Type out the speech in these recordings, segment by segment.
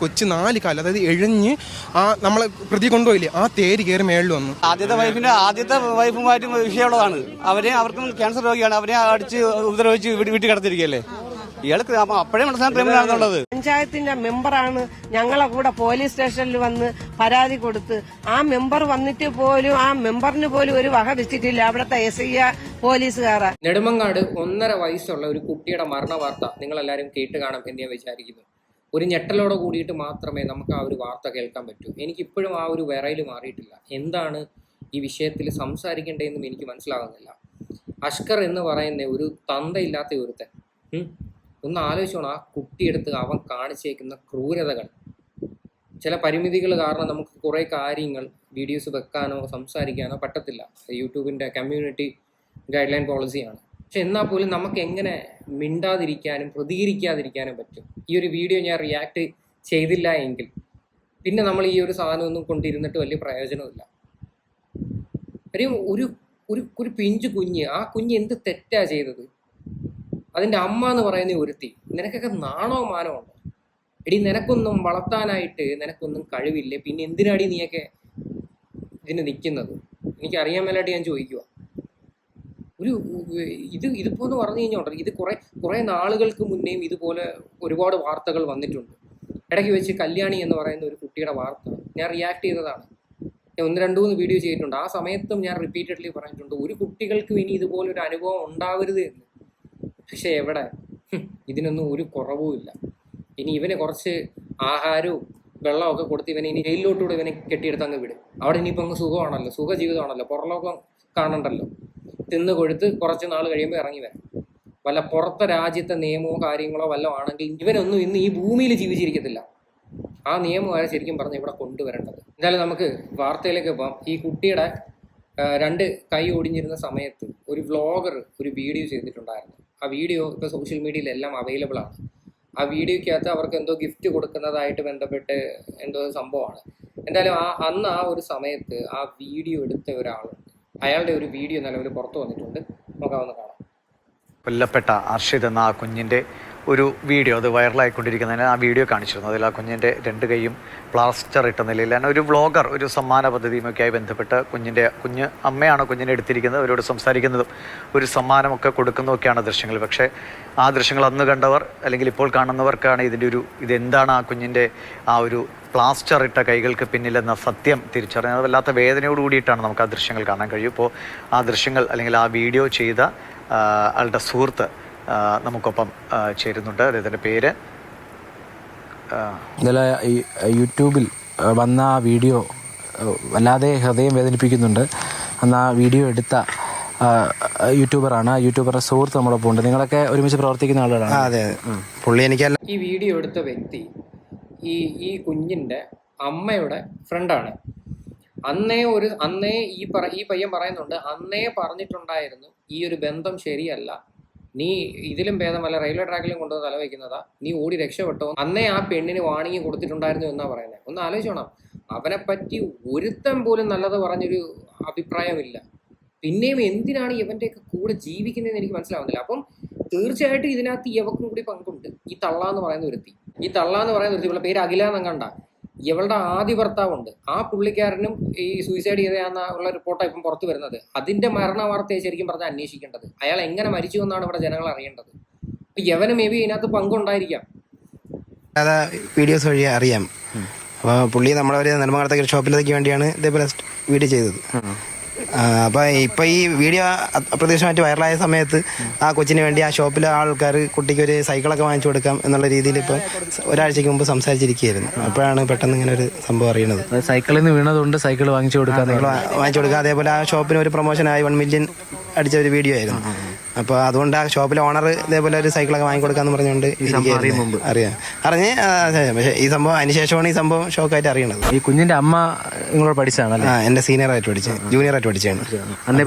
കൊച്ചു 4 കാല്, അതായത് എഴഞ്ഞ് ആ നമ്മളെ പ്രതി കൊണ്ടുപോയില്ലേ, ആ തേര് കയറി മേളിൽ വന്നു. ആദ്യത്തെ വൈഫുമായിട്ട് വിഷയമുള്ളതാണ്. അവർക്കും ക്യാൻസർ രോഗിയാണ്. അവരെ അടിച്ച് ഉപദ്രവിച്ച് വീട്ടിൽ കിടത്തിരിക്കുകയല്ലേ. ഇയാൾക്ക് അപ്പോഴേ മനസ്സിലാക്കാൻ ക്രിമിനലാണെന്നുള്ളത്. പഞ്ചായത്തിന്റെ മെമ്പറാണ് ഞങ്ങളെ കൂടെ പോലീസ് സ്റ്റേഷനിൽ വന്ന് പരാതി കൊടുത്ത്, ആ മെമ്പർ വന്നിട്ട് പോലും ആ മെമ്പറിന് പോലും ഒരു വക വെച്ചിട്ടില്ല അവിടുത്തെ SI പോലീസുകാരാ. നെടുമങ്ങാട് 1.5 വയസ്സുള്ള ഒരു കുട്ടിയുടെ മരണ വാർത്ത നിങ്ങളെല്ലാവരും കേട്ട് കാണും എന്ന് ഞാൻ വിചാരിക്കുന്നു. ഒരു ഞെട്ടലോടെ കൂടിയിട്ട് മാത്രമേ നമുക്ക് ആ ഒരു വാർത്ത കേൾക്കാൻ പറ്റൂ. എനിക്കിപ്പോഴും ആ ഒരു വിറയിൽ മാറിയിട്ടില്ല. എന്താണ് ഈ വിഷയത്തിൽ സംസാരിക്കേണ്ടതെന്നും എനിക്ക് മനസ്സിലാകുന്നില്ല. അഷ്കർ എന്ന് പറയുന്ന ഒരു തന്തയില്ലാത്ത ഒരുത്തൻ, ഒന്ന് ആലോചിച്ചോണം. ആ കുട്ടിയെടുത്ത് അവൻ കാണിച്ചേക്കുന്ന ക്രൂരതകൾ. ചില പരിമിതികൾ കാരണം നമുക്ക് കുറേ കാര്യങ്ങൾ വീഡിയോസ് വെക്കാനോ സംസാരിക്കാനോ പറ്റത്തില്ല. യൂട്യൂബിൻ്റെ കമ്മ്യൂണിറ്റി ഗൈഡ് ലൈൻ പോളിസിയാണ്. പക്ഷെ എന്നാൽ പോലും നമുക്ക് എങ്ങനെ മിണ്ടാതിരിക്കാനും പ്രതികരിക്കാതിരിക്കാനും പറ്റും? ഈ ഒരു വീഡിയോ ഞാൻ റിയാക്ട് ചെയ്തില്ല എങ്കിൽ പിന്നെ നമ്മൾ ഈ ഒരു സാധനമൊന്നും കൊണ്ടിരുന്നിട്ട് വലിയ പ്രയോജനമില്ല. കാര്യം ഒരു പിഞ്ചു കുഞ്ഞ്, ആ കുഞ്ഞ് എന്ത് തെറ്റാ ചെയ്തത്? അതിൻ്റെ അമ്മ എന്ന് പറയുന്ന ഒരുത്തി. നിനക്കൊക്കെ നാണോ മാനോ ഉണ്ടോ? എടി, നിനക്കൊന്നും വളർത്താനായിട്ട് നിനക്കൊന്നും കഴിവില്ലേ, പിന്നെ എന്തിനാടി നീയൊക്കെ ഇതിന് നിൽക്കുന്നത്? എനിക്കറിയാൻ മേലായിട്ട് ഞാൻ ചോദിക്കുക. ഇതിപ്പോൾ എന്ന് പറഞ്ഞു കഴിഞ്ഞാൽ ഇത് കുറേ നാളുകൾക്ക് മുന്നേയും ഇതുപോലെ ഒരുപാട് വാർത്തകൾ വന്നിട്ടുണ്ട്. ഇടയ്ക്ക് വെച്ച് കല്യാണി എന്ന് പറയുന്ന ഒരു കുട്ടിയുടെ വാർത്ത ഞാൻ റിയാക്ട് ചെയ്തതാണ്. ഞാൻ 1-2 വീഡിയോ ചെയ്തിട്ടുണ്ട്. ആ സമയത്തും ഞാൻ റിപ്പീറ്റഡ്ലി പറഞ്ഞിട്ടുണ്ട്, ഒരു കുട്ടികൾക്കും ഇനി ഇതുപോലൊരു അനുഭവം ഉണ്ടാവരുത് എന്ന്. പക്ഷെ എവിടെ, ഇതിനൊന്നും ഒരു കുറവുമില്ല. ഇനി ഇവന് കുറച്ച് ആഹാരവും വെള്ളമൊക്കെ കൊടുത്ത് ഇവനെ ഇനി ജയിലിലോട്ടുകൂടെ ഇവനെ കെട്ടിയെടുത്ത് അങ്ങ് വിടും. അവിടെ ഇനിയിപ്പോൾ അങ്ങ് സുഖമാണല്ലോ, സുഖ ജീവിതമാണല്ലോ, പുറലോകം കാണണ്ടല്ലോ. തിന്ന് കൊഴുത്ത് കുറച്ച് നാൾ കഴിയുമ്പോൾ ഇറങ്ങി വരാം. വല്ല പുറത്തെ രാജ്യത്തെ നിയമമോ കാര്യങ്ങളോ വല്ലതും ആണെങ്കിൽ ഇവനൊന്നും ഇന്ന് ഈ ഭൂമിയിൽ ജീവിച്ചിരിക്കത്തില്ല. ആ നിയമമാണ് ശരിക്കും പറഞ്ഞ് ഇവിടെ കൊണ്ടുവരേണ്ടത്. എന്തായാലും നമുക്ക് വാർത്തയിലേക്ക് പോകാം. ഈ കുട്ടിയുടെ 2 കൈ ഒടിഞ്ഞിരുന്ന സമയത്ത് ഒരു വ്ളോഗർ ഒരു വീഡിയോ ചെയ്തിട്ടുണ്ടായിരുന്നു. ആ വീഡിയോ ഇപ്പോൾ സോഷ്യൽ മീഡിയയിലെല്ലാം അവൈലബിൾ ആണ്. ആ വീഡിയോയ്ക്കകത്ത് അവർക്ക് എന്തോ ഗിഫ്റ്റ് കൊടുക്കുന്നതായിട്ട് ബന്ധപ്പെട്ട് എന്തോ സംഭവമാണ്. എന്തായാലും അന്ന് ആ ഒരു സമയത്ത് ആ വീഡിയോ എടുത്ത ഒരാളുണ്ട്. അയാളുടെ ഒരു വീഡിയോ നിലവിൽ പുറത്തു വന്നിട്ടുണ്ട്. നമുക്കതൊന്ന് കാണാം. കൊല്ലപ്പെട്ട അർഷിദ് എന്ന ആ കുഞ്ഞിൻ്റെ ഒരു വീഡിയോ, അത് വൈറലായിക്കൊണ്ടിരിക്കുന്നതിന് ആ വീഡിയോ കാണിച്ചിരുന്നു. അതിൽ ആ കുഞ്ഞിൻ്റെ 2 കൈയും പ്ലാസ്റ്റർ ഇട്ട നിലയിലാണ് ഒരു വ്ളോഗർ ഒരു സമ്മാന പദ്ധതിയുമൊക്കെയായി ബന്ധപ്പെട്ട് കുഞ്ഞ് അമ്മയാണ് കുഞ്ഞിനെ എടുത്തിരിക്കുന്നത്, അവരോട് സംസാരിക്കുന്നതും ഒരു സമ്മാനമൊക്കെ കൊടുക്കുന്നതൊക്കെയാണ് ദൃശ്യങ്ങൾ. പക്ഷേ ആ ദൃശ്യങ്ങൾ അന്ന് കണ്ടവർ അല്ലെങ്കിൽ ഇപ്പോൾ കാണുന്നവർക്കാണ് ഇതെന്താണ് ആ കുഞ്ഞിൻ്റെ ആ ഒരു പ്ലാസ്റ്റർ ഇട്ട കൈകൾക്ക് പിന്നിലെന്ന സത്യം തിരിച്ചറിഞ്ഞത്. വല്ലാത്ത വേദനയോട് കൂടിയിട്ടാണ് നമുക്ക് ആ ദൃശ്യങ്ങൾ കാണാൻ കഴിയും. ഇപ്പോൾ ആ ദൃശ്യങ്ങൾ അല്ലെങ്കിൽ ആ വീഡിയോ ചെയ്ത ആളുടെ സുഹൃത്ത് നമുക്കൊപ്പം ചേരുന്നുണ്ട്. അദ്ദേഹത്തിൻ്റെ പേര് ഇന്നലെ ഈ യൂട്യൂബിൽ വന്ന ആ വീഡിയോ വല്ലാതെ ഹൃദയം വേദനിപ്പിക്കുന്നുണ്ട്. അന്ന് ആ വീഡിയോ എടുത്ത യൂട്യൂബറാണ്. യൂട്യൂബറുടെ സുഹൃത്ത് നമ്മളൊപ്പം ഉണ്ട്. നിങ്ങളൊക്കെ ഒരുമിച്ച് പ്രവർത്തിക്കുന്ന ആളുകളാണ്? അതെ, പുള്ളി എനിക്കല്ല. ഈ വീഡിയോ എടുത്ത വ്യക്തി ഈ കുഞ്ഞിൻ്റെ അമ്മയുടെ ഫ്രണ്ടാണ്. അന്നേ ഈ പയ്യൻ പറയുന്നുണ്ട്, അന്നേ പറഞ്ഞിട്ടുണ്ടായിരുന്നു ഈ ഒരു ബന്ധം ശരിയല്ല, നീ ഇതിലും ഭേദം വല്ല റെയിൽവേ ട്രാക്കിലും കൊണ്ടുവന്ന് തലവയ്ക്കുന്നതാ, നീ ഓടി രക്ഷപ്പെട്ടോ. അന്നേ ആ പെണ്ണിന് വാണിംഗ് കൊടുത്തിട്ടുണ്ടായിരുന്നു എന്നാ പറയുന്നത്. ഒന്ന് ആലോചിച്ചോണം, അവനെപ്പറ്റി ഒരുത്തൻ പോലും നല്ലത് പറഞ്ഞൊരു അഭിപ്രായമില്ല. പിന്നെയും എന്തിനാണ് ഇവൻ്റെയൊക്കെ കൂടെ ജീവിക്കുന്നതെന്ന് എനിക്ക് മനസ്സിലാവുന്നില്ല. അപ്പം തീർച്ചയായിട്ടും ഇതിനകത്ത് ഇവക്കും കൂടി പങ്കുണ്ട്. ഈ തള്ളാന്ന് പറയുന്ന ഒരുത്തി ഇവളുടെ പേര് അഖില എന്നങ്ങണ്ട. ഇവളുടെ ആദ്യ ഭർത്താവുണ്ട്, ആ പുള്ളിക്കാരനും ഈ സൂയിസൈഡ് ചെയ്തതാണെന്നുള്ള റിപ്പോർട്ടാണ് ഇപ്പം പുറത്തു വരുന്നത്. അതിന്റെ മരണ വാർത്തയെ ശരിക്കും പറഞ്ഞാൽ അന്വേഷിക്കേണ്ടത്. അയാൾ എങ്ങനെ മരിച്ചു എന്നാണ് ഇവിടെ ജനങ്ങൾ അറിയേണ്ടത്. യവന് മേ ബി ഇതിനകത്ത് പങ്കുണ്ടായിരിക്കാം. വീഡിയോസ് വഴി അറിയാം. അപ്പോൾ പുള്ളി നമ്മളൊരു നെടുമങ്ങാടത്തെ ഷോപ്പിലേക്ക് വേണ്ടിയാണ് ഇതേപോലെ വീഡിയോ ചെയ്തത്. അപ്പോൾ ഇപ്പോൾ ഈ വീഡിയോ അപ്രതീക്ഷിതമായിട്ട് വൈറലായ സമയത്ത് ആ കൊച്ചിന് വേണ്ടി ആ ഷോപ്പിലെ ആൾക്കാർ കുട്ടിക്ക് ഒരു സൈക്കിളൊക്കെ വാങ്ങിച്ചു കൊടുക്കാം എന്നുള്ള രീതിയിൽ ഇപ്പോൾ ഒരാഴ്ചയ്ക്ക് മുമ്പ് സംസാരിച്ചിരിക്കുകയായിരുന്നു. അപ്പോഴാണ് പെട്ടെന്ന് ഇങ്ങനെ ഒരു സംഭവം അറിയുന്നത്. സൈക്കിളിൽ നിന്ന് വീണതുകൊണ്ട് സൈക്കിൾ വാങ്ങിച്ചു കൊടുക്കുക. അതേപോലെ ആ ഷോപ്പിന് ഒരു പ്രൊമോഷനായി 1 മില്യൺ അടിച്ച ഒരു വീഡിയോ ആയിരുന്നു. അപ്പോൾ അതുകൊണ്ട് ആ ഷോപ്പിലെ ഓണർ ഇതേപോലെ ഒരു സൈക്കിളൊക്കെ വാങ്ങിക്കൊടുക്കാന്ന് പറഞ്ഞുകൊണ്ട് അറിഞ്ഞ്. പക്ഷേ ഈ സംഭവം അതിനുശേഷമാണ് ഈ സംഭവം ഷോക്കായിട്ട് അറിയണത്. ഈ കുഞ്ഞിന്റെ അമ്മ നിങ്ങളോട് പഠിച്ചതാണല്ലേ? എൻ്റെ സീനിയറായിട്ട് ജൂനിയറായിട്ട് പഠിച്ചാണ്. അന്നേ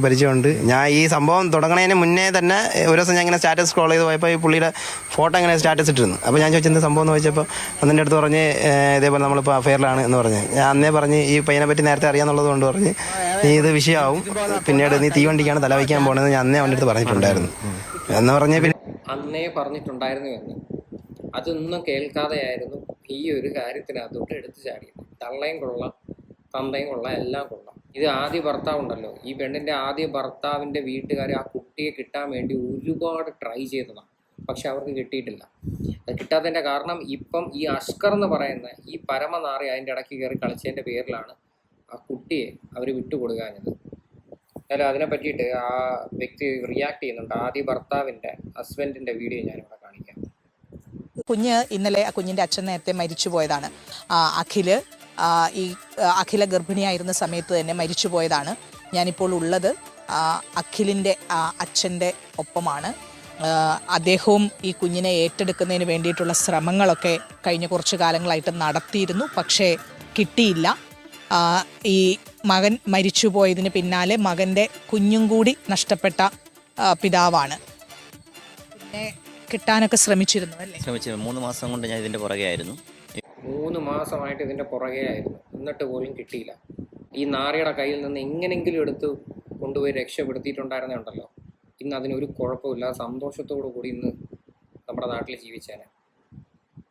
പരിചയമുണ്ട്. ഞാൻ ഈ സംഭവം തുടങ്ങണതിന് മുന്നേ തന്നെ ഒരു ദിവസം ഞാൻ ഇങ്ങനെ സ്റ്റാറ്റസ് സ്ക്രോൾ ചെയ്ത് പോയപ്പോൾ ഈ പുള്ളിയുടെ ഫോട്ടോ ഇങ്ങനെ സ്റ്റാറ്റസ് ഇട്ടിരുന്നു. അപ്പോൾ ഞാൻ ചോദിച്ചത് സംഭവം എന്ന് ചോദിച്ചപ്പോൾ അതിൻ്റെ അടുത്ത് പറഞ്ഞ് ഇതേപോലെ നമ്മളിപ്പോൾ അഫെയറിലാണ് എന്ന് പറഞ്ഞ്. ഞാൻ അന്നേ പറഞ്ഞ് ഈ പയ്യനെ പറ്റി നേരത്തെ അറിയാമെന്നുള്ളത് കൊണ്ട് പറഞ്ഞ് നീ ഇത് വിഷയമാവും, പിന്നീട് നീ തീവണ്ടിക്കാണ് തലവയ്ക്കാൻ പോകണമെന്ന് ഞാൻ അന്നേ അവൻ്റെ അടുത്ത് പറഞ്ഞിട്ടുണ്ടായിരുന്നു എന്ന് പറഞ്ഞ. പിന്നെ അന്നേ പറഞ്ഞിട്ടുണ്ടായിരുന്നു എന്ന് അതൊന്നും കേൾക്കാതെയായിരുന്നു ഈ ഒരു കാര്യത്തിനകത്തോട്ട് എടുത്തു ചാടിയത്. തള്ളയും കൊള്ളാം, തന്തയും കൊള്ളാം, എല്ലാം കൊള്ളാം. ഇത് ആദ്യ ഭർത്താവുണ്ടല്ലോ, ഈ പെണ്ണിൻ്റെ ആദ്യ ഭർത്താവിൻ്റെ വീട്ടുകാർ ആ കുട്ടിയെ കിട്ടാൻ വേണ്ടി ഒരുപാട് ട്രൈ ചെയ്തതാണ്. പക്ഷെ അവർക്ക് കിട്ടിയിട്ടില്ല. അത് കിട്ടാത്തതിൻ്റെ കാരണം ഇപ്പം ഈ അഷ്കർ എന്ന് പറയുന്ന ഈ പരമനാറി അതിൻ്റെ ഇടയ്ക്ക് കയറി കളിച്ചതിൻ്റെ പേരിലാണ് ആ കുട്ടിയെ അവർ വിട്ടുകൊടുക്കാഞ്ഞത്. എന്നാലും അതിനെ പറ്റിയിട്ട് ആ വ്യക്തി റിയാക്ട് ചെയ്യുന്നുണ്ട്. ആദ്യ ഭർത്താവിൻ്റെ ഹസ്ബൻഡിൻ്റെ വീഡിയോ ഞാനിവിടെ കാണിക്കാം. കുഞ്ഞ് ഇന്നലെ ആ കുഞ്ഞിൻ്റെ അച്ഛൻ നേരത്തെ മരിച്ചു പോയതാണ്. അഖില ഗർഭിണിയായിരുന്ന സമയത്ത് തന്നെ മരിച്ചു പോയതാണ്. ഞാനിപ്പോൾ ഉള്ളത് അഖിലിൻ്റെ അച്ഛൻ്റെ ഒപ്പമാണ്. അദ്ദേഹവും ഈ കുഞ്ഞിനെ ഏറ്റെടുക്കുന്നതിന് വേണ്ടിയിട്ടുള്ള ശ്രമങ്ങളൊക്കെ കഴിഞ്ഞ കുറച്ച് കാലങ്ങളായിട്ട് നടത്തിയിരുന്നു. പക്ഷേ കിട്ടിയില്ല. ഈ മകൻ മരിച്ചുപോയതിന് പിന്നാലെ മകൻ്റെ കുഞ്ഞും കൂടി നഷ്ടപ്പെട്ട പിതാവാണ്. പിന്നെ കിട്ടാനൊക്കെ ശ്രമിച്ചിരുന്നു അല്ലേ? ശ്രമിച്ചു. 3 മാസം കൊണ്ട് ഞാൻ ഇതിൻ്റെ പുറകെ ആയിരുന്നു. 3 മാസമായിട്ട് ഇതിൻ്റെ പുറകെ ആയിരുന്നു. എന്നിട്ട് പോലും കിട്ടിയില്ല. ഈ നാറിയുടെ കയ്യിൽ നിന്ന് എങ്ങനെങ്കിലും എടുത്ത് കൊണ്ടുപോയി രക്ഷപ്പെടുത്തിയിട്ടുണ്ടായിരുന്നുണ്ടല്ലോ, ഇന്ന് അതിനൊരു കുഴപ്പമില്ല, സന്തോഷത്തോടു കൂടി ഇന്ന് നമ്മുടെ നാട്ടിൽ ജീവിച്ചേനെ.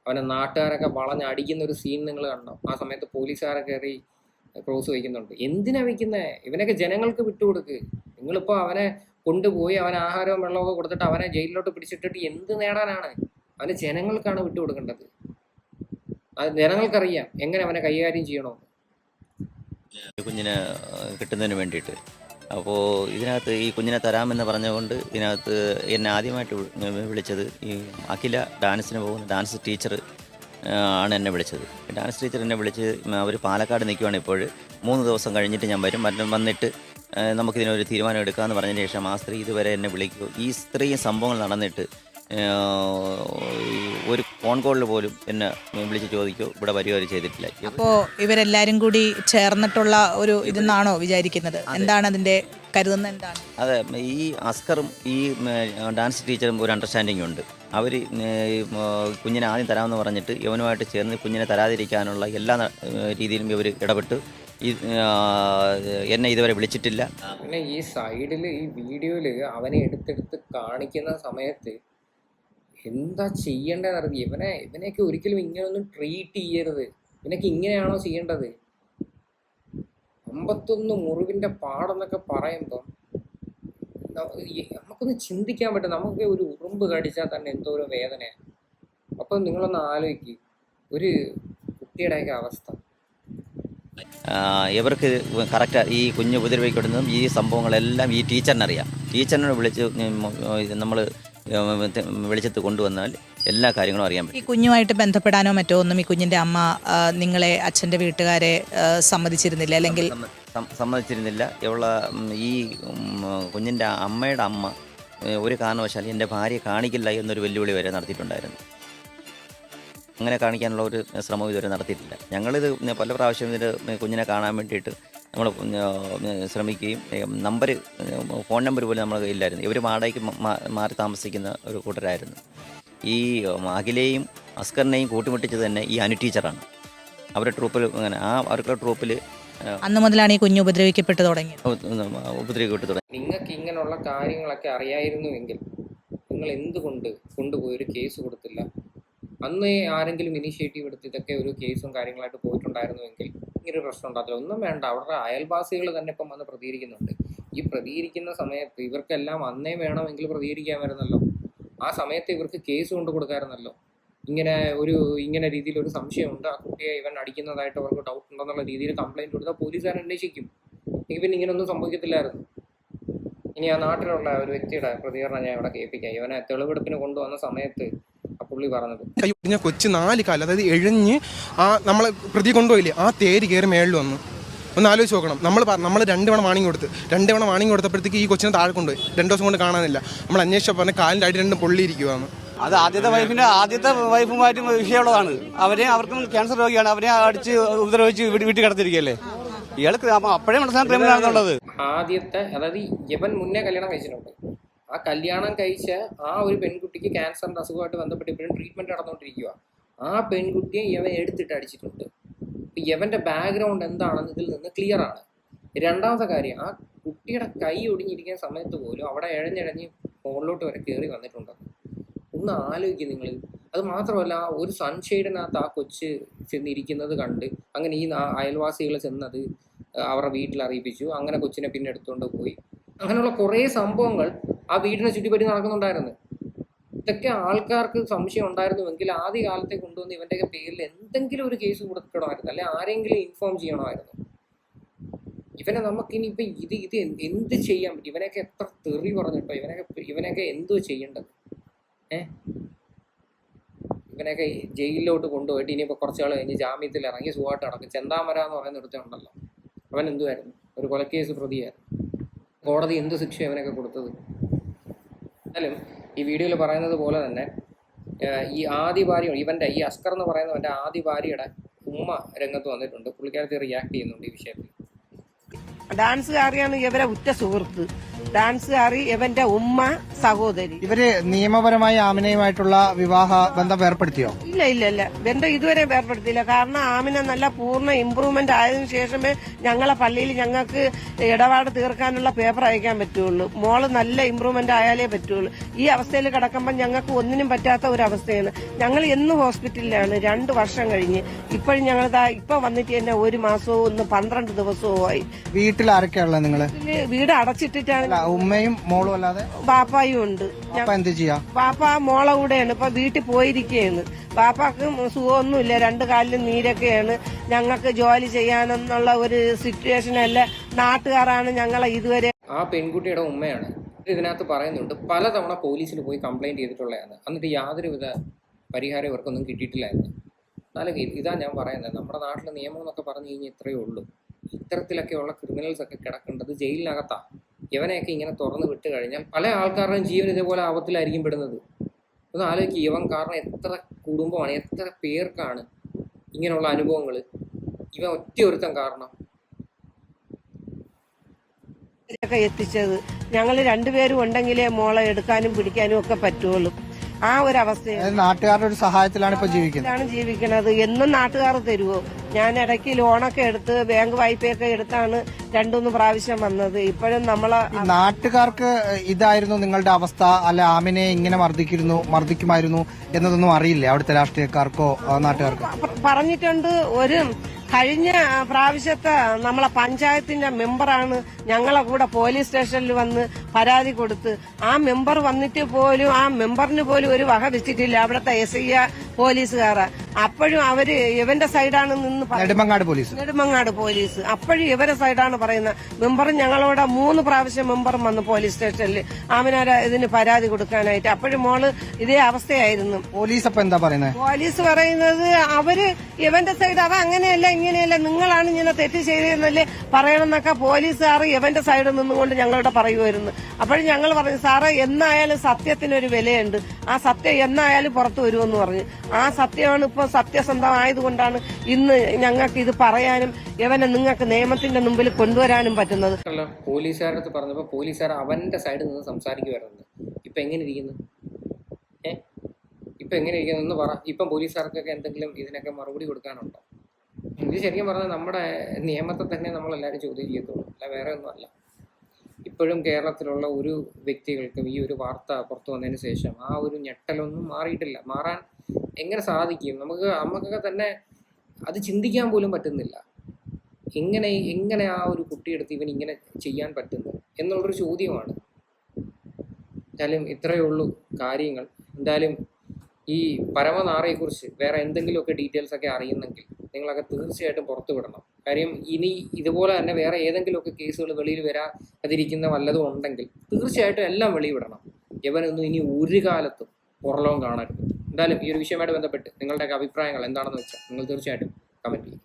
അവനെ നാട്ടുകാരൊക്കെ വളഞ്ഞടിക്കുന്ന ഒരു സീൻ നിങ്ങൾ കണ്ടോ? ആ സമയത്ത് പോലീസുകാരൊക്കെ കയറി ക്രോസ് വയ്ക്കുന്നുണ്ട്. എന്തിനാ വയ്ക്കുന്നത്? ഇവനൊക്കെ ജനങ്ങൾക്ക് വിട്ടുകൊടുക്ക്. നിങ്ങളിപ്പോൾ അവനെ കൊണ്ടുപോയി അവൻ ആഹാരവും വെള്ളമൊക്കെ കൊടുത്തിട്ട് അവനെ ജയിലിലോട്ട് പിടിച്ചിട്ടിട്ട് എന്ത് നേടാനാണ്? അവന് ജനങ്ങൾക്കാണ് വിട്ടുകൊടുക്കേണ്ടത്. അത് ജനങ്ങൾക്കറിയാം എങ്ങനെ അവനെ കൈകാര്യം ചെയ്യണമെന്ന്. കുഞ്ഞിനെ കിട്ടുന്നതിന് വേണ്ടിയിട്ട് അപ്പോൾ ഇതിനകത്ത് ഈ കുഞ്ഞിനെ തരാമെന്ന് പറഞ്ഞുകൊണ്ട് ഇതിനകത്ത് എന്നെ ആദ്യമായിട്ട് വിളിച്ചത് ഈ അഖില ഡാൻസിന് പോകുന്ന ഡാൻസ് ടീച്ചർ ആണ് എന്നെ വിളിച്ചത്. ഡാൻസ് ടീച്ചർ എന്നെ വിളിച്ച് അവർ പാലക്കാട് നിൽക്കുവാണ് ഇപ്പോൾ. 3 ദിവസം കഴിഞ്ഞിട്ട് ഞാൻ വരും, വന്നിട്ട് നമുക്കിതിനൊരു തീരുമാനം എടുക്കാമെന്ന് പറഞ്ഞതിന് ശേഷം ആ സ്ത്രീ ഇതുവരെ എന്നെ വിളിക്കുമോ. ഈ സ്ത്രീ സംഭവങ്ങൾ നടന്നിട്ട് ഒരു ഫോൺ കോളിൽ പോലും എന്നെ വിളിച്ച് ചോദിക്കോ ഇവിടെ വരികയോ ചെയ്തിട്ടില്ല. അപ്പോൾ ഇവരെല്ലാവരും കൂടി ചേർന്നിട്ടുള്ള ഒരു ഇതെന്നാണോ വിചാരിക്കുന്നത്? എന്താണ് അതിൻ്റെ കരുതുന്നത്? എന്താണ്? അതെ, ഈ അസ്കറും ഈ ഡാൻസ് ടീച്ചറും ഒരു അണ്ടർസ്റ്റാൻഡിംഗ് ഉണ്ട്. അവർ കുഞ്ഞിനെ ആദ്യം തരാമെന്ന് പറഞ്ഞിട്ട് ഇവനുമായിട്ട് ചേർന്ന് കുഞ്ഞിനെ തരാതിരിക്കാനുള്ള എല്ലാ രീതിയിലും ഇവർ ഇടപെട്ട് എന്നെ ഇതുവരെ വിളിച്ചിട്ടില്ല. പിന്നെ ഈ സൈഡിൽ ഈ വീഡിയോയിൽ അവനെ എടുത്തെടുത്ത് കാണിക്കുന്ന സമയത്ത് എന്താ ചെയ്യേണ്ടതെന്ന് അറിയാം. ഇവനെയൊക്കെ ഒരിക്കലും ഇങ്ങനെയൊന്നും ട്രീറ്റ് ചെയ്യരുത്. ഇവനൊക്കെ ഇങ്ങനെയാണോ ചെയ്യേണ്ടത്? 51 മുറിവിൻ്റെ പാടെന്നൊക്കെ പറയുമ്പം നമുക്കൊന്ന് ചിന്തിക്കാൻ പറ്റും. നമുക്ക് ഒരു ഉറുമ്പ് കടിച്ചാൽ തന്നെ എന്തോരം വേദനയാണ്. അപ്പം നിങ്ങളൊന്ന് ആലോചിക്കുക ഒരു കുട്ടിയുടെയൊക്കെ അവസ്ഥ. ഇവർക്ക് കറക്റ്റ് ഈ കുഞ്ഞ് ഉപദ്രവിക്കപ്പെടുന്നതും ഈ സംഭവങ്ങളെല്ലാം ഈ ടീച്ചറിനറിയാം. ടീച്ചറിനെ വിളിച്ച് നമ്മൾ വെളിച്ചത്ത് കൊണ്ടുവന്നാൽ എല്ലാ കാര്യങ്ങളും അറിയാൻ പറ്റും. ഈ കുഞ്ഞുമായിട്ട് ബന്ധപ്പെടാനോ മറ്റോ ഒന്നും ഈ കുഞ്ഞിൻ്റെ അമ്മ നിങ്ങളെ അച്ഛൻ്റെ വീട്ടുകാരെ സമ്മതിച്ചിരുന്നില്ല? അല്ലെങ്കിൽ സമ്മതിച്ചിരുന്നില്ല. ഈ കുഞ്ഞിൻ്റെ അമ്മയുടെ അമ്മ ഒരു കാരണവശാലും എൻ്റെ ഭാര്യയെ കാണിക്കില്ല എന്നൊരു വെല്ലുവിളി വരെ നടത്തിയിട്ടുണ്ടായിരുന്നു. അങ്ങനെ കാണിക്കാനുള്ള ഒരു ശ്രമം ഇതുവരെ നടത്തിയിട്ടില്ല. ഞങ്ങളിത് പല പ്രാവശ്യം ഇതിൻ്റെ കുഞ്ഞിനെ കാണാൻ വേണ്ടിയിട്ട് നമ്മൾ ശ്രമിക്കുകയും ഫോൺ നമ്പർ പോലും നമ്മുടെ കയ്യിലായിരുന്നു. ഇവർ വാടകയ്ക്ക് മാറി താമസിക്കുന്ന ഒരു കൂട്ടരായിരുന്നു. ഈ അഖിലയും അസ്കറിനെയും കൂട്ടിമുട്ടിച്ചത് തന്നെ ഈ അനു ടീച്ചറാണ്. അവരുടെ ട്രൂപ്പിൽ അങ്ങനെ അവരുടെ ട്രൂപ്പിൽ അന്ന് മുതലാണ് ഈ കുഞ്ഞ് ഉപദ്രവിക്കപ്പെട്ടു തുടങ്ങിയത്. നിങ്ങൾക്ക് ഇങ്ങനെയുള്ള കാര്യങ്ങളൊക്കെ അറിയായിരുന്നുവെങ്കിൽ നിങ്ങൾ എന്തുകൊണ്ട് കൊണ്ടുപോയി ഒരു കേസ് കൊടുത്തില്ല? അന്ന് ആരെങ്കിലും ഇനീഷ്യേറ്റീവ് എടുത്ത് ഇതൊക്കെ ഒരു കേസും കാര്യങ്ങളായിട്ട് പോയിട്ടുണ്ടായിരുന്നുവെങ്കിൽ ഇങ്ങനൊരു പ്രശ്നം ഉണ്ടാകില്ല. ഒന്നും വേണ്ട, അവരുടെ അയൽവാസികൾ തന്നെ ഇപ്പം വന്ന് പ്രതികരിക്കുന്നുണ്ട്. ഈ പ്രതികരിക്കുന്ന സമയത്ത് ഇവർക്കെല്ലാം അന്നേ വേണമെങ്കിൽ പ്രതികരിക്കാമായിരുന്നല്ലോ. ആ സമയത്ത് ഇവർക്ക് കേസ് കൊണ്ട് കൊടുക്കാമായിരുന്നല്ലോ. ഇങ്ങനെ രീതിയിൽ ഒരു സംശയമുണ്ട്, ആ കുട്ടിയെ ഇവൻ അടിക്കുന്നതായിട്ട് അവർക്ക് ഡൗട്ട് ഉണ്ടെന്നുള്ള രീതിയിൽ കംപ്ലൈൻറ്റ് കൊടുത്താൽ പോലീസുകാർ അന്വേഷിക്കും. എങ്കിൽ പിന്നെ ഇങ്ങനെയൊന്നും സംഭവിക്കത്തില്ലായിരുന്നു. ഇനി ആ നാട്ടിലുള്ള ഒരു വ്യക്തിയുടെ പ്രതികരണം ഞാൻ ഇവിടെ കേൾപ്പിക്കാം. ഇവനെ തെളിവെടുപ്പിന് കൊണ്ടുവന്ന സമയത്ത് പുള്ളി പറഞ്ഞത്, കൊച്ചു 4 കാലം, അതായത് എഴഞ്ഞ് നമ്മളെ പ്രതി കൊണ്ടുപോയില്ലേ, ആ തേര് കയറി മേളിൽ വന്നു. ഒന്ന് ആലോചിച്ച് നോക്കണം. നമ്മൾ 2 തവണ വാണിംഗ് കൊടുത്ത് 2 തവണ വാണിംഗ് കൊടുത്തപ്പോഴത്തേക്ക് ഈ കൊച്ചിനെ താഴെ കൊണ്ടുപോയി. 2 ദിവസം കൊണ്ട് കാണാനില്ല. നമ്മൾ അന്വേഷിച്ച പറഞ്ഞ കാലിൻ്റെ അടി 2 പൊള്ളിയിരിക്കുവാണ്. അത് ആദ്യത്തെ വൈഫുമായിട്ട് വിഷയമുള്ളതാണ്. അവർക്കും ക്യാൻസർ രോഗിയാണ്. അവരെ അടിച്ച് ഉപദ്രവിച്ച് വീട്ടിൽ കിടത്തിരിക്കുകയല്ലേ. ഇയാൾക്ക് അപ്പോഴേ മനസ്സിലാക്കാൻ ക്രിമിനലാണെന്നുള്ളത്. ആദ്യത്തെ, അതായത് ഇവൻ മുന്നേ കല്യാണം കഴിച്ചിട്ടുണ്ട്. ആ കല്യാണം കഴിച്ച ആ ഒരു പെൺകുട്ടിക്ക് ക്യാൻസറിൻ്റെ അസുഖമായിട്ട് ബന്ധപ്പെട്ട് ഇപ്പോഴും ട്രീറ്റ്മെൻറ്റ് നടന്നുകൊണ്ടിരിക്കുക. ആ പെൺകുട്ടിയെ ഇവൻ എടുത്തിട്ട് അടിച്ചിട്ടുണ്ട്. ഇവൻ്റെ ബാക്ക്ഗ്രൗണ്ട് എന്താണെന്ന് ഇതിൽ നിന്ന് ക്ലിയർ ആണ്. രണ്ടാമത്തെ കാര്യം, ആ കുട്ടിയുടെ കൈ ഒടിഞ്ഞിരിക്കുന്ന സമയത്ത് പോലും അവിടെ ഇഴഞ്ഞിഴഞ്ഞ് മുകളിലോട്ട് വരെ കയറി വന്നിട്ടുണ്ട്. ഒന്ന് ആലോചിക്കുക നിങ്ങൾ. അത് മാത്രമല്ല ഒരു സൺഷെയ്ഡിനകത്ത് ആ കൊച്ച് ചെന്നിരിക്കുന്നത് കണ്ട് അങ്ങനെ ഈ അയൽവാസികൾ ചെന്നത് അവരുടെ വീട്ടിൽ അറിയിപ്പിച്ചു. അങ്ങനെ കൊച്ചിനെ പിന്നെ എടുത്തുകൊണ്ട് പോയി. അങ്ങനെയുള്ള കുറേ സംഭവങ്ങൾ ആ വീടിനെ ചുറ്റിപ്പറ്റി നടക്കുന്നുണ്ടായിരുന്നു. ഇതൊക്കെ ആൾക്കാർക്ക് സംശയം ഉണ്ടായിരുന്നുവെങ്കിൽ ആദ്യ കാലത്തെ കൊണ്ടുവന്ന് ഇവൻ്റെയൊക്കെ പേരിൽ എന്തെങ്കിലും ഒരു കേസ് കൊടുക്കണമായിരുന്നു, അല്ലെ ആരെങ്കിലും ഇൻഫോം ചെയ്യണമായിരുന്നു. ഇവനെ നമുക്കിനി ഇപ്പം ഇത് എന്ത് ചെയ്യാൻ പറ്റും? ഇവനൊക്കെ എത്ര തെറി പറഞ്ഞിട്ടോ, ഇവനൊക്കെ എന്തോ ചെയ്യേണ്ടത്? ഇവനൊക്കെ ജയിലിലോട്ട് കൊണ്ടുപോയിട്ട് ഇനിയിപ്പോൾ കുറച്ച് നാൾ കഴിഞ്ഞ് ജാമ്യത്തിൽ ഇറങ്ങി സുഖമായിട്ട് നടക്കും. ചെന്താമര എന്ന് പറയുന്ന ഒരുത്തനുണ്ടല്ലോ, അവൻ എന്തുമായിരുന്നു? ഒരു കൊലക്കേസ് പ്രതിയായിരുന്നു. കോടതി എന്ത് ശിക്ഷ ഇവനൊക്കെ കൊടുത്തത്? എന്നാലും ഈ വീഡിയോയിൽ പറയുന്നത് പോലെ തന്നെ ഈ ആദ്യ ഭാര്യ, ഇവൻ്റെ ഈ അസ്കർ എന്ന് പറയുന്നവൻ്റെ ആദ്യ ഭാര്യയുടെ ഉമ്മ രംഗത്ത് വന്നിട്ടുണ്ട്. പുള്ളിക്കാരത്തി റിയാക്ട് ചെയ്യുന്നുണ്ട് ഈ വിഷയത്തിൽ. ഡാൻസുകാരിയാണ് ഇവരെ ഉറ്റ സുഹൃത്ത്. ഡാൻസുകാരി ഇവന്റെ ഉമ്മ, സഹോദരി. ഇവര് നിയമപരമായി ആമിനയുമായിട്ടുള്ള വിവാഹ ബന്ധം ഏർപ്പെടുത്തിയോ? ഇല്ല ബന്ധം ഇതുവരെ ഏർപ്പെടുത്തിയില്ല. കാരണം ആമിന നല്ല പൂർണ്ണ ഇമ്പ്രൂവ്മെന്റ് ആയതിനു ശേഷമേ ഞങ്ങളെ പള്ളിയിൽ ഞങ്ങൾക്ക് ഇടപാട് തീർക്കാനുള്ള പേപ്പർ അയക്കാൻ പറ്റുള്ളൂ. മോള് നല്ല ഇമ്പ്രൂവ്മെന്റ് ആയാലേ പറ്റുള്ളൂ. ഈ അവസ്ഥയിൽ കിടക്കുമ്പോൾ ഞങ്ങൾക്ക് ഒന്നിനും പറ്റാത്ത ഒരു അവസ്ഥയാണ്. ഞങ്ങൾ എന്നും ഹോസ്പിറ്റലിലാണ്. 2 വർഷം കഴിഞ്ഞ് ഇപ്പോഴും ഞങ്ങൾ ഇപ്പൊ വന്നിട്ട് തന്നെ 1 മാസവും 12 ദിവസവും ആയി. വീട്ടിൽ ആരൊക്കെയാണുള്ളത് നിങ്ങള്? വീട് അടച്ചിട്ടിട്ടാണ്. ഉമ്മയും മോളും അല്ലാതെ ബാപ്പായും ഉണ്ട്. എന്ത് ചെയ്യാ? ബാപ്പ മോളെ കൂടെയാണ് ഇപ്പൊ വീട്ടിൽ പോയിരിക്കുകയാണ്. ബാപ്പാക്ക് സുഖമൊന്നുമില്ല, 2 കാലിലും നീരൊക്കെയാണ്. ഞങ്ങൾക്ക് ജോലി ചെയ്യാനെന്നുള്ള ഒരു സിറ്റുവേഷൻ അല്ല. നാട്ടുകാരാണ് ഞങ്ങളെ ഇതുവരെ. ആ പെൺകുട്ടിയുടെ ഉമ്മയാണ് ഇതിനകത്ത് പറയുന്നുണ്ട്. പലതവണ പോലീസിൽ പോയി കംപ്ലൈന്റ് ചെയ്തിട്ടുള്ളതാണ്. എന്നിട്ട് യാതൊരുവിധ പരിഹാരം ഇവർക്കൊന്നും കിട്ടിയിട്ടില്ലായിരുന്നു. എന്നാലും ഇതാ ഞാൻ പറയുന്നത്, നമ്മുടെ നാട്ടിലെ നിയമം എന്നൊക്കെ പറഞ്ഞു കഴിഞ്ഞാൽ ഇത്രയേ ഉള്ളൂ. ഇത്തരത്തിലൊക്കെയുള്ള ക്രിമിനൽസ് ഒക്കെ കിടക്കേണ്ടത് ജയിലിനകത്താണ്. ഇവനെയൊക്കെ ഇങ്ങനെ തുറന്ന് വിട്ട് കഴിഞ്ഞാൽ പല ആൾക്കാരുടെയും ജീവൻ ഇതേപോലെ ആപത്തിലായിരിക്കും പെടുന്നത്. ഒന്ന് ആലോചിക്കുക, ഇവൻ കാരണം എത്ര കുടുംബമാണ്, എത്ര പേർക്കാണ് ഇങ്ങനെയുള്ള അനുഭവങ്ങൾ. ഇവൻ ഒരുത്തൻ കാരണം എത്തിച്ചത്. ഞങ്ങൾ 2 പേരും ഉണ്ടെങ്കിലേ മോളെ എടുക്കാനും പിടിക്കാനും ഒക്കെ പറ്റുള്ളൂ. ആ ഒരു അവസ്ഥയാണ്. നാട്ടുകാരുടെ ഒരു സഹായത്തിലാണ് ഇപ്പൊ ജീവിക്കുന്നത്. എന്നും നാട്ടുകാർ തരുമോ? ഞാൻ ഇടയ്ക്ക് ലോണൊക്കെ എടുത്ത് ബാങ്ക് വായ്പയൊക്കെ എടുത്താണ് 2-3 പ്രാവശ്യം വന്നത്. ഇപ്പോഴും നമ്മളെ നാട്ടുകാർക്ക് ഇതായിരുന്നു നിങ്ങളുടെ അവസ്ഥ, അല്ല ആമിനെ ഇങ്ങനെ മർദ്ദിക്കുമായിരുന്നു എന്നതൊന്നും അറിയില്ലേ അവിടുത്തെ രാഷ്ട്രീയക്കാർക്കോ നാട്ടുകാർക്കോ? പറഞ്ഞിട്ടുണ്ട്. കഴിഞ്ഞ പ്രാവശ്യത്തെ നമ്മളെ പഞ്ചായത്തിന്റെ മെമ്പറാണ് ഞങ്ങളെ കൂടെ പോലീസ് സ്റ്റേഷനിൽ വന്ന് പരാതി കൊടുത്ത്. ആ മെമ്പർ വന്നിട്ട് പോലും ആ മെമ്പറിന് പോലും ഒരു വക വെച്ചിട്ടില്ല അവിടുത്തെ SI പോലീസുകാരാ. അപ്പോഴും അവര് ഇവന്റെ സൈഡാണ് നിന്ന് നെടുമങ്ങാട് പോലീസ് അപ്പോഴും ഇവരെ സൈഡാണ് പറയുന്നത്. മെമ്പറും ഞങ്ങളോട് 3 പ്രാവശ്യം മെമ്പറും വന്ന് പോലീസ് സ്റ്റേഷനിൽ ആമിനാര ഇതിന് പരാതി കൊടുക്കാനായിട്ട്. അപ്പോഴും മോള് ഇതേ അവസ്ഥയായിരുന്നു. പോലീസ് അപ്പൊ എന്താ പറയുന്നത്? പോലീസ് പറയുന്നത് അവര് ഇവന്റെ സൈഡ് അവ അങ്ങനെയല്ല ഇങ്ങനെയല്ല, നിങ്ങളാണ് ഇങ്ങനെ തെറ്റ് ചെയ്തതെന്നല്ലേ പറയണമെന്നൊക്കെ പോലീസുകാർ ഇവന്റെ സൈഡിൽ നിന്നുകൊണ്ട് ഞങ്ങളോട് പറയുമായിരുന്നു. അപ്പോഴും ഞങ്ങൾ പറഞ്ഞു, സാറേ എന്നായാലും സത്യത്തിനൊരു വിലയുണ്ട്, ആ സത്യം എന്നായാലും പുറത്തു വരുമെന്ന് പറഞ്ഞു. ആ സത്യമാണ് ഇപ്പോൾ സത്യസന്ധമായതുകൊണ്ടാണ് ഇന്ന് ഞങ്ങൾക്ക് ഇത് പറയാനും ഇവനെ നിങ്ങൾക്ക് നിയമത്തിന്റെ മുമ്പിൽ കൊണ്ടുവരാനും പറ്റുന്നത്. പോലീസുകാരുടെ അടുത്ത് പറഞ്ഞപ്പോൾ പോലീസുകാർ അവന്റെ സൈഡിൽ നിന്ന് സംസാരിക്കുമായിരുന്നു. ഇപ്പൊ എങ്ങനെ ഇരിക്കുന്നു? ഇപ്പൊ എങ്ങനെ ഇരിക്കുന്നു എന്ന് പറ. ഇപ്പം പോലീസുകാർക്കൊക്കെ എന്തെങ്കിലും ഇതിനൊക്കെ മറുപടി കൊടുക്കാനുണ്ടോ? ഇത് ശരിക്കും പറഞ്ഞാൽ നമ്മുടെ നിയമത്തെ തന്നെ നമ്മളെല്ലാവരും ചോദ്യം ചെയ്യത്തുള്ളൂ, അല്ല വേറെ ഒന്നുമല്ല. ഇപ്പോഴും കേരളത്തിലുള്ള ഒരു വ്യക്തികൾക്കും ഈ ഒരു വാർത്ത പുറത്തു വന്നതിന് ശേഷം ആ ഒരു ഞെട്ടലൊന്നും മാറിയിട്ടില്ല. മാറാൻ എങ്ങനെ സാധിക്കും? നമുക്കൊക്കെ തന്നെ അത് ചിന്തിക്കാൻ പോലും പറ്റുന്നില്ല. എങ്ങനെ ആ ഒരു കുട്ടിയെടുത്ത് ഇവൻ ഇങ്ങനെ ചെയ്യാൻ പറ്റുന്നു എന്നുള്ളൊരു ചോദ്യമാണ്. എന്തായാലും ഇത്രയേ ഉള്ളൂ കാര്യങ്ങൾ. എന്തായാലും ഈ പരമനാറയെക്കുറിച്ച് വേറെ എന്തെങ്കിലുമൊക്കെ ഡീറ്റെയിൽസ് ഒക്കെ അറിയുന്നെങ്കിൽ നിങ്ങളൊക്കെ തീർച്ചയായിട്ടും പുറത്തു വിടണം. കാര്യം ഇനി ഇതുപോലെ തന്നെ വേറെ ഏതെങ്കിലുമൊക്കെ കേസുകൾ വെളിയിൽ വരാതിരിക്കുന്ന വല്ലതും ഉണ്ടെങ്കിൽ തീർച്ചയായിട്ടും എല്ലാം വെളിയിൽ വിടണം. ഇവനൊന്നും ഇനി ഒരു കാലത്തും പുറലോകം കാണരുത്. എന്തായാലും ഈ ഒരു വിഷയവുമായിട്ട് ബന്ധപ്പെട്ട് നിങ്ങളുടെയൊക്കെ അഭിപ്രായങ്ങൾ എന്താണെന്ന് വെച്ചാൽ നിങ്ങൾ തീർച്ചയായിട്ടും കമൻറ്റ് ചെയ്യും.